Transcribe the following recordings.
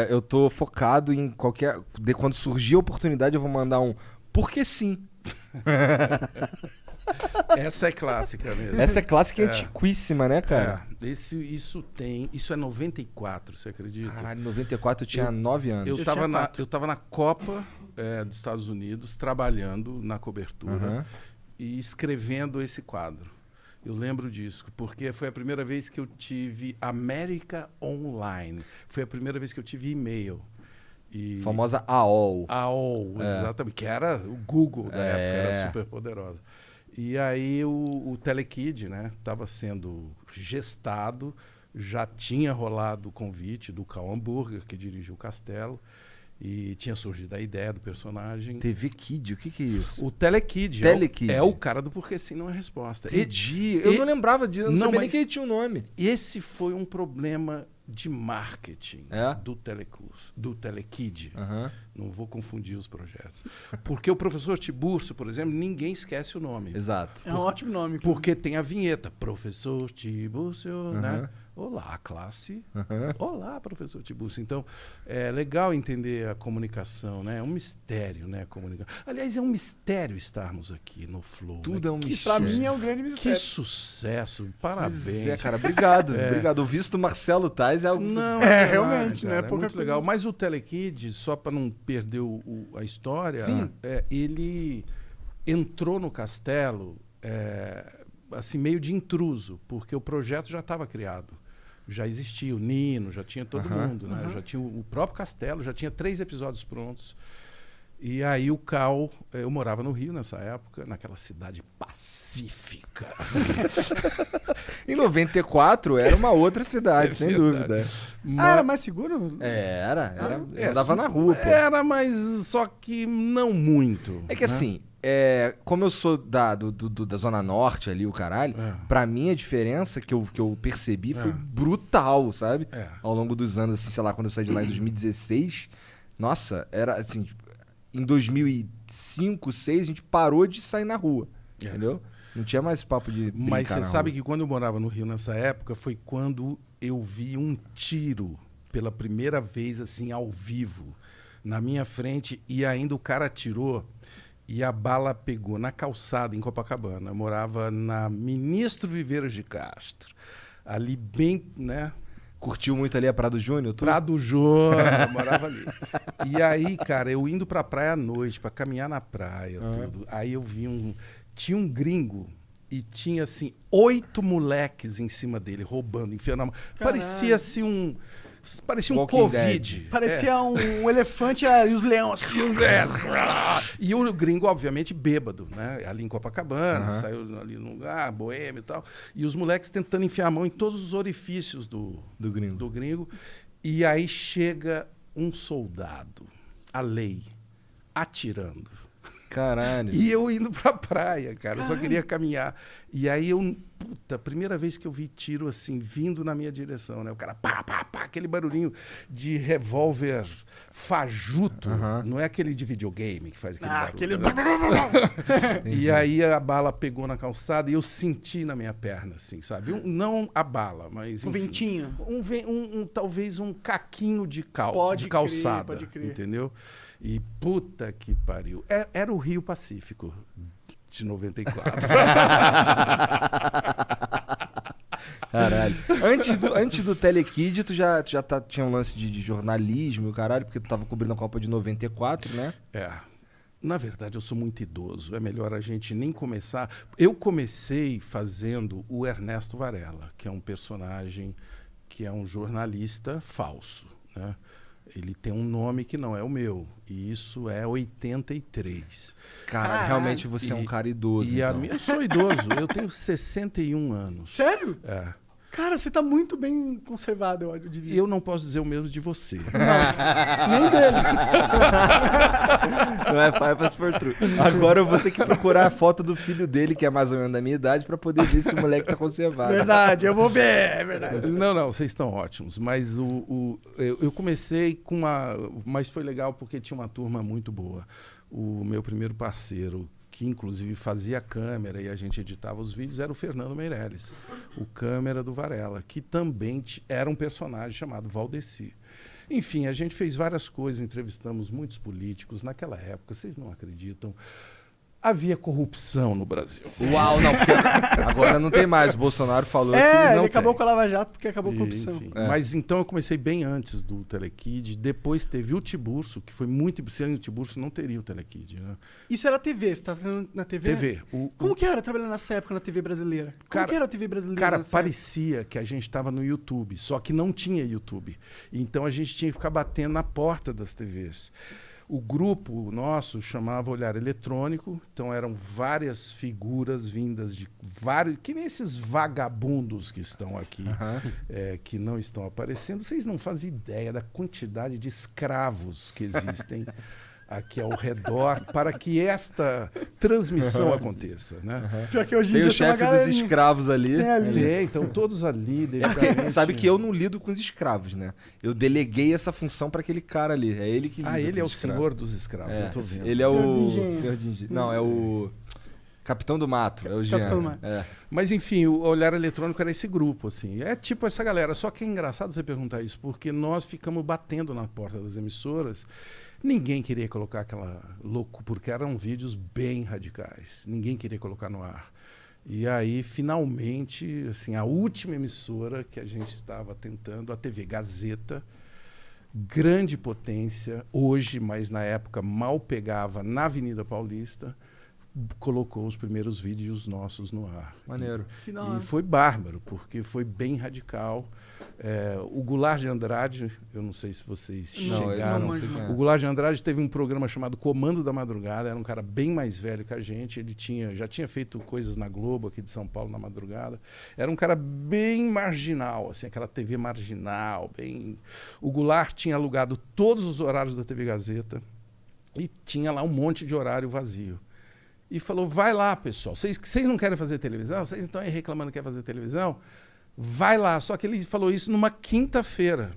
Eu tô focado em qualquer. Quando surgir a oportunidade, eu vou mandar um. Porque sim. Essa é clássica mesmo. Essa é clássica e antiquíssima, né, cara? Isso é 94, você acredita? Caralho, em 94 eu tinha 9 anos. Eu tava na Copa dos Estados Unidos, trabalhando na cobertura e escrevendo esse quadro. Eu lembro disso, porque foi a primeira vez que eu tive América Online. Foi a primeira vez que eu tive e-mail. Famosa AOL. AOL, exatamente. Que era o Google da época, era super poderosa. E aí o Telekid, né, estava sendo gestado, já tinha rolado o convite do Karl Hamburger, que dirigiu o Castelo, e tinha surgido a ideia do personagem. TV Kid, o que é isso? O Telekid é o cara do Porquê Sim Não É Resposta. Entendi. Eu não lembrava disso, eu não sabia nem que ele tinha um nome. Esse foi um problema de marketing do Telekid. Não vou confundir os projetos. Porque o professor Tiburcio, por exemplo, ninguém esquece o nome. Exato. É um ótimo nome. Porque tem a vinheta. Professor Tiburcio, né? Olá, classe. Olá, professor Tiburcio. Então, é legal entender a comunicação, né? É um mistério, né? Aliás, é um mistério estarmos aqui no Flow. Tudo é um Pra mistério. mim é um grande mistério. Que sucesso. Parabéns. Cara, obrigado. Obrigado. O visto do Marcelo Tais é algo... Não, realmente, cara, né? É Pouca muito coisa. legal. Mas o Telekid, só para não perder a história, Sim. ele entrou no Castelo assim, meio de intruso, porque o projeto já estava criado. Já existia o Nino, já tinha todo mundo, né? Já tinha o próprio Castelo, já tinha 3 episódios prontos. E aí o Cal, eu morava no Rio nessa época, naquela cidade pacífica. Em 94 era uma outra cidade, sem dúvida. Era mais seguro? Era. Eu andava na rua, pô. Era, mas só que não muito. É que assim, como eu sou da Zona Norte ali, o caralho, pra mim a diferença que eu percebi foi brutal, sabe? Ao longo dos anos, assim, sei lá, quando eu saí de lá em 2016, nossa, era assim, tipo, em 2005, 2006, a gente parou de sair na rua, entendeu? Não tinha mais papo de brincar. Mas você na sabe rua. que quando eu morava no Rio nessa época, foi quando eu vi um tiro pela primeira vez, assim, ao vivo, na minha frente, e ainda o cara atirou e a bala pegou na calçada em Copacabana. Eu morava na Ministro Viveiros de Castro, ali bem, né? Curtiu muito ali a Prado Júnior? Prado Júnior, eu morava ali. E aí, cara, eu indo pra praia à noite, pra caminhar na praia, tudo. Aí eu vi tinha um gringo e tinha, assim, 8 moleques em cima dele, roubando, enfiando a mão. Parecia, assim, Parecia um Walking Covid. Dead. Parecia um elefante e os leões. E o gringo, obviamente, bêbado, né? Ali em Copacabana, saiu ali num lugar, boêmio e tal. E os moleques tentando enfiar a mão em todos os orifícios do gringo. E aí chega um soldado, a lei, atirando. Caralho. E eu indo pra praia, cara. Eu só queria caminhar. E aí primeira vez que eu vi tiro assim, vindo na minha direção, né? O cara, pá, pá, pá, aquele barulhinho de revólver fajuto. Não é aquele de videogame que faz aquele barulho. E aí a bala pegou na calçada e eu senti na minha perna, assim, sabe? Não a bala, mas. Um enfim, ventinho. talvez um caquinho de Pode calçada. crer, pode crer. Entendeu? E puta que pariu. Era o Rio Pacífico de 94. Caralho. Antes do Telekid, tu já tinha um lance de jornalismo, caralho, porque tu tava cobrindo a Copa de 94, né? Na verdade, eu sou muito idoso. É melhor a gente nem começar. Eu comecei fazendo o Ernesto Varela, que é um personagem que é um jornalista falso, né? Ele tem um nome que não é o meu. E isso é 83. Cara, realmente você é um cara idoso. Então. Eu sou idoso. Eu tenho 61 anos. Sério? É. Cara, você tá muito bem conservado, eu diria. Eu não posso dizer o mesmo de você. Nem dele. Não é pai pra se for true. Agora eu vou ter que procurar a foto do filho dele, que é mais ou menos da minha idade, pra poder ver se o moleque tá conservado. Verdade, eu vou ver, é verdade. Não, vocês estão ótimos. Mas eu comecei com mas foi legal porque tinha uma turma muito boa. O meu primeiro parceiro, que inclusive fazia câmera e a gente editava os vídeos, era o Fernando Meirelles, o câmera do Varela, que também era um personagem chamado Valdeci. Enfim, a gente fez várias coisas, entrevistamos muitos políticos. Naquela época, vocês não acreditam, havia corrupção no Brasil. Uau, não, porque agora não tem mais. O Bolsonaro falou que Ele não acabou tem. com a Lava Jato porque acabou com a corrupção. Enfim, mas então eu comecei bem antes do Telekid. Depois teve o Tiburcio, que foi muito... Sem o Tiburcio não teria o Telekid, né? Isso era TV, você estava falando na TV? TV. Como que era trabalhar nessa época na TV brasileira? Como que era a TV brasileira? Cara, nessa parecia que a gente estava no YouTube, só que não tinha YouTube. Então a gente tinha que ficar batendo na porta das TVs. O grupo nosso chamava Olhar Eletrônico, então eram várias figuras vindas de vários... Que nem esses vagabundos que estão aqui, que não estão aparecendo. Vocês não fazem ideia da quantidade de escravos que existem aqui ao redor para que esta transmissão aconteça, né? Pior que hoje em Tem dia o chefe dos escravos ali. Então todos ali... Porque sabe que eu não lido com os escravos, né? Eu deleguei essa função para aquele cara ali. É ele que lida ele com é o os escravos. senhor dos escravos, eu tô vendo. Ele é o... Engenho. Senhor de Engenho. Não, é o... Capitão do Mato. É o Jean. Capitão do Mato. Mas enfim, o Olhar Eletrônico era esse grupo, assim. É tipo essa galera. Só que é engraçado você perguntar isso, porque nós ficamos batendo na porta das emissoras. Ninguém queria colocar aquela louco, porque eram vídeos bem radicais. Ninguém queria colocar no ar. E aí, finalmente, assim, a última emissora que a gente estava tentando, a TV Gazeta, grande potência, hoje, mas na época mal pegava na Avenida Paulista, colocou os primeiros vídeos nossos no ar. Maneiro. E foi bárbaro, porque foi bem radical. O Goulart de Andrade, eu não sei se vocês chegaram. O Goulart de Andrade teve um programa chamado Comando da Madrugada, era um cara bem mais velho que a gente, ele já tinha feito coisas na Globo, aqui de São Paulo, na madrugada. Era um cara bem marginal, assim, aquela TV marginal. O Goulart tinha alugado todos os horários da TV Gazeta e tinha lá um monte de horário vazio. E falou, vai lá, pessoal, vocês não querem fazer televisão? Vocês estão aí reclamando que quer fazer televisão? Vai lá. Só que ele falou isso numa quinta-feira.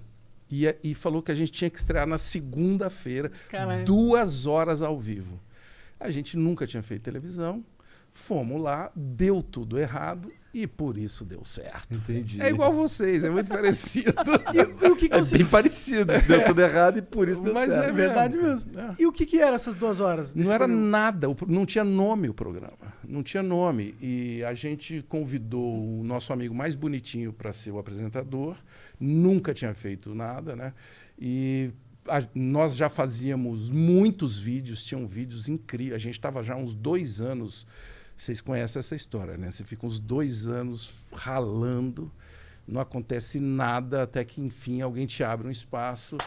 E falou que a gente tinha que estrear na segunda-feira, 2 horas ao vivo. A gente nunca tinha feito televisão. Fomos lá, deu tudo errado e por isso deu certo. Entendi. É igual vocês, é muito parecido. E o que Bem parecido. Deu tudo errado e por isso deu Mas certo. É verdade mesmo. E o que eram essas 2 horas? Não era nada, não tinha nome o programa. Não tinha nome. E a gente convidou o nosso amigo mais bonitinho para ser o apresentador. Nunca tinha feito nada, né? E nós já fazíamos muitos vídeos, tinham vídeos incríveis. A gente estava já há uns 2 anos. Vocês conhecem essa história, né? Você fica uns 2 anos ralando, não acontece nada, até que, enfim, alguém te abre um espaço.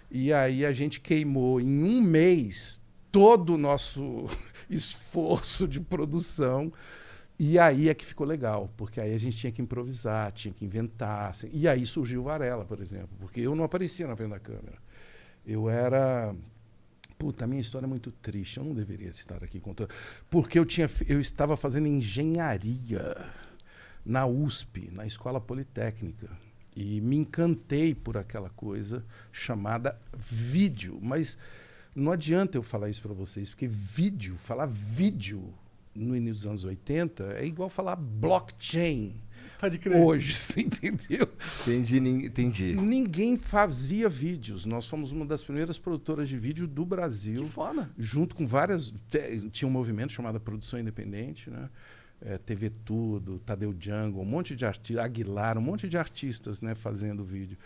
E aí a gente queimou em 1 mês todo o nosso esforço de produção. E aí é que ficou legal, porque aí a gente tinha que improvisar, tinha que inventar. Assim. E aí surgiu o Varela, por exemplo, porque eu não aparecia na frente da câmera. Eu era... Puta, a minha história é muito triste, eu não deveria estar aqui contando. Porque eu estava fazendo engenharia na USP, na Escola Politécnica. E me encantei por aquela coisa chamada vídeo. Mas não adianta eu falar isso para vocês, porque falar vídeo no início dos anos 80 é igual falar blockchain. Pode crer. Hoje, você entendeu? Entendi. Ninguém fazia vídeos. Nós fomos uma das primeiras produtoras de vídeo do Brasil. Que foda. Junto com várias... Tinha um movimento chamado Produção Independente, né? TV Tudo, Tadeu Jungle, um monte de artistas, Aguilar, um monte de artistas, né, fazendo vídeo.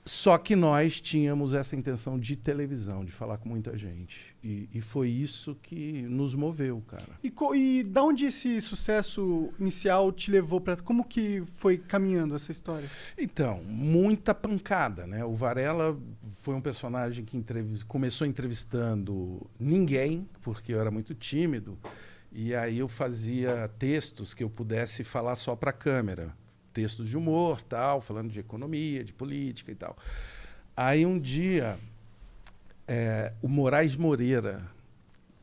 Só que nós tínhamos essa intenção de televisão, de falar com muita gente. E foi isso que nos moveu, cara. E da onde esse sucesso inicial te levou para... Como que foi caminhando essa história? Então, muita pancada, né? O Varela foi um personagem que começou entrevistando ninguém, porque eu era muito tímido. E aí eu fazia textos que eu pudesse falar só para a câmera. Textos de humor, tal, falando de economia, de política e tal. Aí um dia, o Moraes Moreira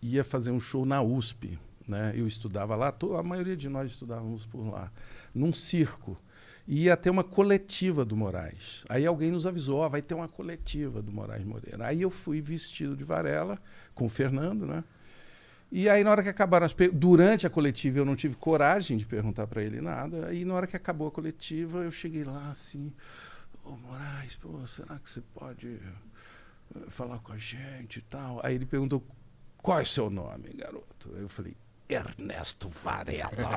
ia fazer um show na USP, né? Eu estudava lá, a maioria de nós estudávamos por lá, num circo. E ia ter uma coletiva do Moraes. Aí alguém nos avisou, vai ter uma coletiva do Moraes Moreira. Aí eu fui vestido de Varela, com o Fernando, né? E aí, na hora que acabaram durante a coletiva, eu não tive coragem de perguntar para ele nada. E na hora que acabou a coletiva, eu cheguei lá assim, Ô, Moraes, pô, será que você pode falar com a gente e tal? Aí ele perguntou, qual é o seu nome, garoto? Eu falei, Ernesto Varela.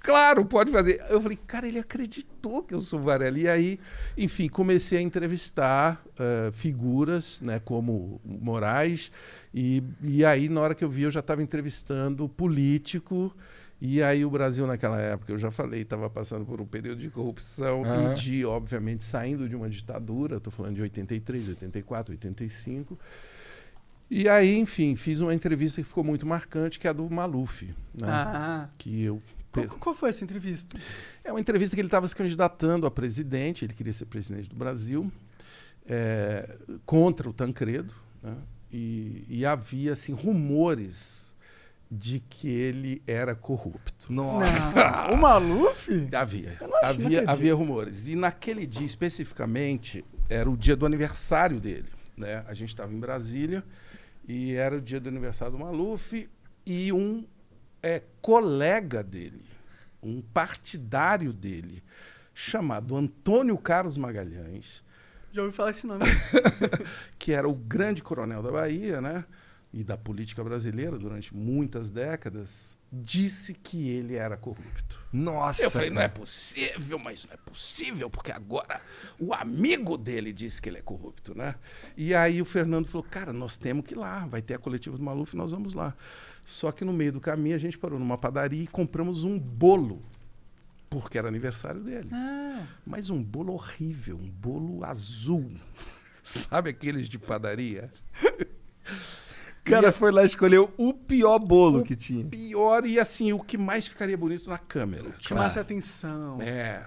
Claro, pode fazer. Eu falei, cara, ele acreditou que eu sou Varela. E aí, enfim, comecei a entrevistar figuras, né, como Moraes. E aí, na hora que eu vi, eu já estava entrevistando político. E aí o Brasil, naquela época, eu já falei, estava passando por um período de corrupção e de, obviamente, saindo de uma ditadura. Estou falando de 83, 84, 85. E aí, enfim, fiz uma entrevista que ficou muito marcante, que é a do Maluf. Né? Que eu... Qual foi essa entrevista? É uma entrevista que ele estava se candidatando a presidente, ele queria ser presidente do Brasil, contra o Tancredo, né? E havia assim, rumores de que ele era corrupto. Nossa! O Maluf? Havia rumores. E naquele dia, especificamente, era o dia do aniversário dele. Né? A gente estava em Brasília e era o dia do aniversário do Maluf e um colega dele, um partidário dele, chamado Antônio Carlos Magalhães. Já ouvi falar esse nome. Que era o grande coronel da Bahia, né? E da política brasileira durante muitas décadas, disse que ele era corrupto. Nossa! Eu falei, não é possível, mas não é possível, porque agora o amigo dele disse que ele é corrupto, né? E aí o Fernando falou, cara, nós temos que ir lá, vai ter a coletiva do Maluf, nós vamos lá. Só que no meio do caminho a gente parou numa padaria e compramos um bolo, porque era aniversário dele. Mas um bolo horrível, um bolo azul. Sabe aqueles de padaria? O cara foi lá e escolheu o pior bolo que tinha. Pior e assim, o que mais ficaria bonito na câmera. Chamasse atenção.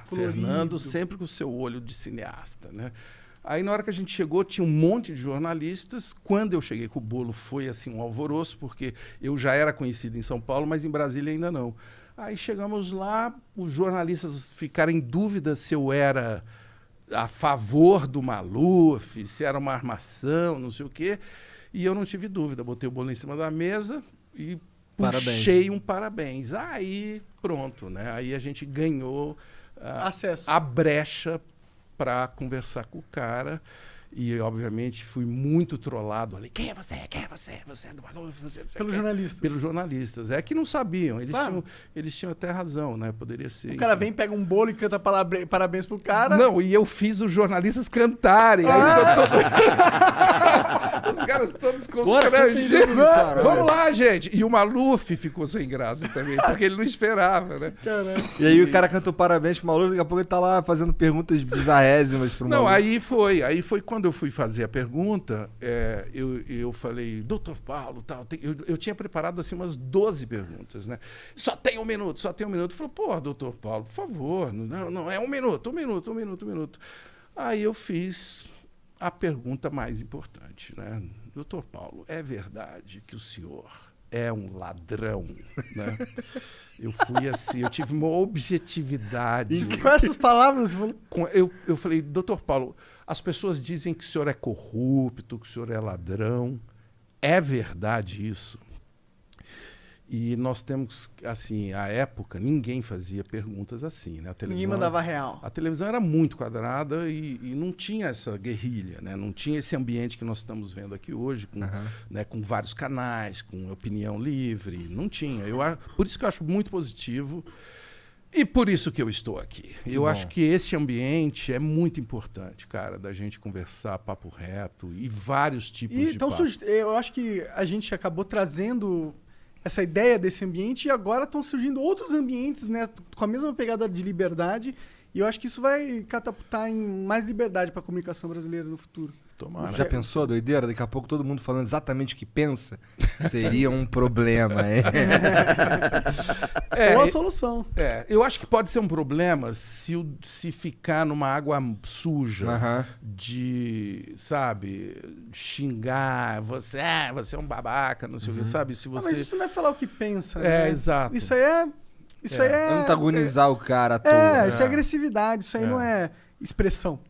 Colorido. Fernando sempre com o seu olho de cineasta, né? Aí na hora que a gente chegou, tinha um monte de jornalistas. Quando eu cheguei com o bolo, foi assim um alvoroço, porque eu já era conhecido em São Paulo, mas em Brasília ainda não. Aí chegamos lá, os jornalistas ficaram em dúvida se eu era a favor do Maluf, se era uma armação, não sei o quê. E eu não tive dúvida, botei o bolo em cima da mesa e puxei um parabéns. Aí, pronto, né? Aí a gente ganhou acesso, a brecha para conversar com o cara. E, obviamente, fui muito trollado ali. Quem é você? Quem é você? Você é do Maluf? Pelos jornalistas. Pelos jornalistas. É que não sabiam. Eles tinham até razão, né? Poderia ser. O cara vem, pega um bolo e canta parabéns pro cara. Não, e eu fiz os jornalistas cantarem. Aí os caras todos constrangidos. Vamos lá, gente. E o Maluf ficou sem graça também, porque ele não esperava, né? Caramba. E aí o cara cantou parabéns pro Maluf, daqui a pouco ele tá lá fazendo perguntas bizarrésimas pro Maluf. Não, aí foi quando eu fui fazer a pergunta, eu falei, doutor Paulo, tal, eu tinha preparado assim umas 12 perguntas, né? Só tem um minuto. Falei, pô, doutor Paulo, por favor, não, é um minuto. Aí eu fiz a pergunta mais importante, né? Doutor Paulo, é verdade que o senhor é um ladrão, né? Eu fui assim, eu tive uma objetividade. E com essas palavras... Eu falei, doutor Paulo, as pessoas dizem que o senhor é corrupto, que o senhor é ladrão. É verdade isso? E nós temos, assim, à época, ninguém fazia perguntas assim, né? Ninguém mandava real. A televisão era muito quadrada e não tinha essa guerrilha, né? Não tinha esse ambiente que nós estamos vendo aqui hoje, com vários canais, com opinião livre. Não tinha. Por isso que eu acho muito positivo e por isso que eu estou aqui. Eu acho que esse ambiente é muito importante, cara, da gente conversar papo reto e vários tipos de então, papo. Eu acho que a gente acabou trazendo essa ideia desse ambiente e agora estão surgindo outros ambientes, né, com a mesma pegada de liberdade, e eu acho que isso vai catapultar em mais liberdade para a comunicação brasileira no futuro. Tomara. Já pensou a doideira? Daqui a pouco todo mundo falando exatamente o que pensa? Seria um problema, hein? Ou a solução. Eu acho que pode ser um problema se ficar numa água suja de, sabe, xingar, você é um babaca, não sei o que, sabe? Se você... Mas isso não é falar o que pensa, né? Exato. Isso aí é... Antagonizar o cara à toa. Isso é agressividade, isso aí não é expressão.